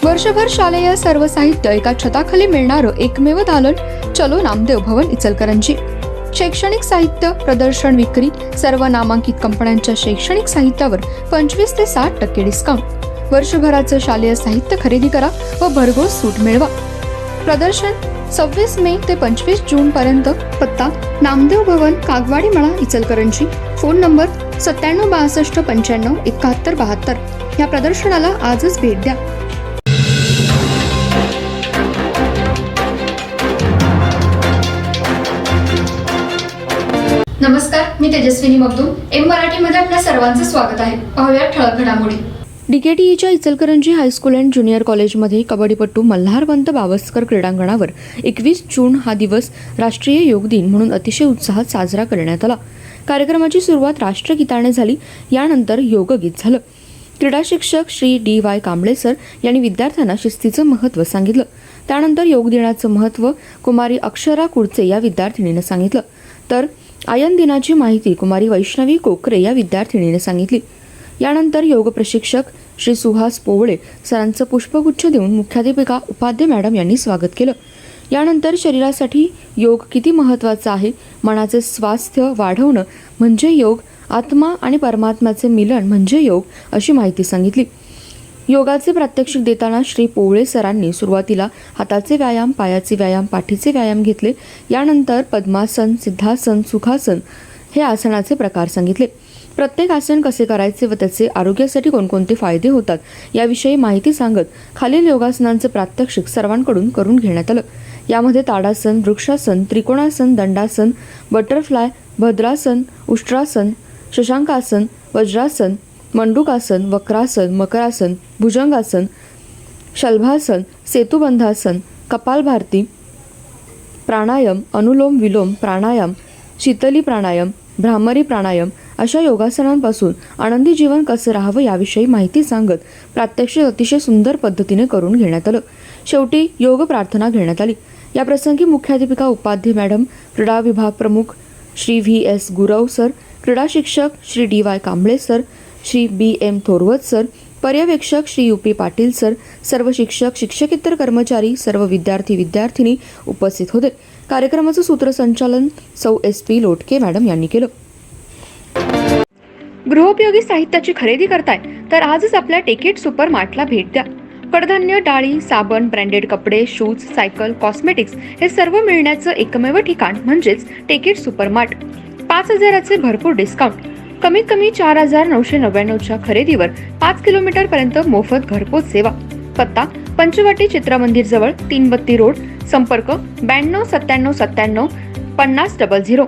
वर्षभर शालेय सर्व साहित्य एका छताखाली मिळणारं एकमेव दालन चलो नामदेव भवन इचलकरंजी। शैक्षणिक साहित्य प्रदर्शन विक्री सर्व नामांकित कंपन्यांच्या शैक्षणिक साहित्यावर 25 ते 60% डिस्काउंट। वर्षभराचं शालेय साहित्य खरेदी करा व भरघोस सूट मिळवा। प्रदर्शन 26 मे ते 25 जून पर्यंत। पत्ता नामदेव भवन, कागवाडी मळा, इचलकरंजी। Phone number 9762957172। या प्रदर्शनाला आजच भेट द्या। नमस्कार, मी तेजस्विनी मगदूम। एम मराठीमध्ये आपल्या सर्वांचं स्वागत आहे। पाहूया ठळक घडामोडी। डीकेटीईच्या इचलकरंजी हायस्कूल अँड ज्युनियर कॉलेजमध्ये कबड्डीपटू मल्हारवंत बावस्कर क्रीडांगणावर 21 जून हा दिवस राष्ट्रीय योग दिन म्हणून अतिशय उत्साहात साजरा करण्यात आला। कार्यक्रमाची सुरुवात राष्ट्रगीताने झाली, यानंतर योगगीत झालं। क्रीडा शिक्षक श्री DY कांबळे सर यांनी विद्यार्थ्यांना शिस्तीचं महत्त्व सांगितलं। त्यानंतर योग दिनाचं महत्त्व कुमारी अक्षरा कुडचे या विद्यार्थिनीने सांगितलं, तर आयन दिनाची माहिती कुमारी वैष्णवी कोकरे या विद्यार्थिनीने सांगितली। यानंतर योग प्रशिक्षक श्री सुहास पोवळे सरांचं पुष्पगुच्छ देऊन मुख्याध्यापिका उपाध्ये मॅडम यांनी स्वागत केलं। यानंतर शरीरासाठी योग किती महत्त्वाचा आहे, मनाचे स्वास्थ्य वाढवणं म्हणजे योग, आत्मा आणि परमात्म्याचे मिलन म्हणजे योग अशी माहिती सांगितली। योगाचे प्रात्यक्षिक देताना श्री पोवळे सरांनी सुरुवातीला हाताचे व्यायाम, पायाचे व्यायाम, पाठीचे व्यायाम घेतले। यानंतर पद्मासन, सिद्धासन, सुखासन हे आसनाचे प्रकार सांगितले। प्रत्येक आसन कसे करायचे व त्याचे आरोग्यासाठी कोणकोणते फायदे होतात याविषयी माहिती सांगत खालील योगासनांचे प्रात्यक्षिक सर्वांकडून करून घेण्यात आलं। यामध्ये ताडासन, वृक्षासन, त्रिकोणासन, दंडासन, बटरफ्लाय, भद्रासन, उष्ट्रासन, शशांकासन, वज्रासन, मंडूकासन, वक्रासन, मकरासन, भुजंगासन, शलभासन, सेतुबंधासन, कपालभाती, प्राणायाम, अनुलोम विलोम प्राणायाम, शीतली प्राणायाम, भ्रामरी प्राणायाम अशा योगासनांपासून आनंदी जीवन कसं राहावं याविषयी माहिती सांगत प्रात्यक्षिक अतिशय सुंदर पद्धतीने करून घेण्यात आलं। शेवटी योग प्रार्थना घेण्यात आली। या प्रसंगी मुख्याध्यापिका उपाध्ये मॅडम, क्रीडा विभाग प्रमुख श्री VS गुरव सर, क्रीडा शिक्षक Shri DY Kamble sir, Shri BM Thorat sir, पर्यवेक्षक श्री UP पाटील सर, सर्व शिक्षक, शिक्षकेतर कर्मचारी, सर्व विद्यार्थी विद्यार्थिनी उपस्थित होते। कार्यक्रमाचं सूत्रसंचालन सौ SP लोटके मॅडम यांनी केलं। गृहोपयोगी साहित्याची खरेदी करताय तर आजच आपल्या टेकेट सुपर मार्टला भेट द्या। कडधान्य, डाळी, साबण, ब्रँडेड कपडे, शूज, सायकल, कॉस्मेटिक्स हे सर्व मिळण्याचं एकमेव ठिकाण म्हणजेच टेकेट सुपर मार्ट। 5000चे भरपूर डिस्काउंट, कमीत कमी 4999च्या खरेदीवर 5 किलोमीटर पर्यंत मोफत घरपोच सेवा। पत्ता पंचवटी चित्रमंदिर जवळ, 3 बत्ती रोड, संपर्क 92 97 97 50 00।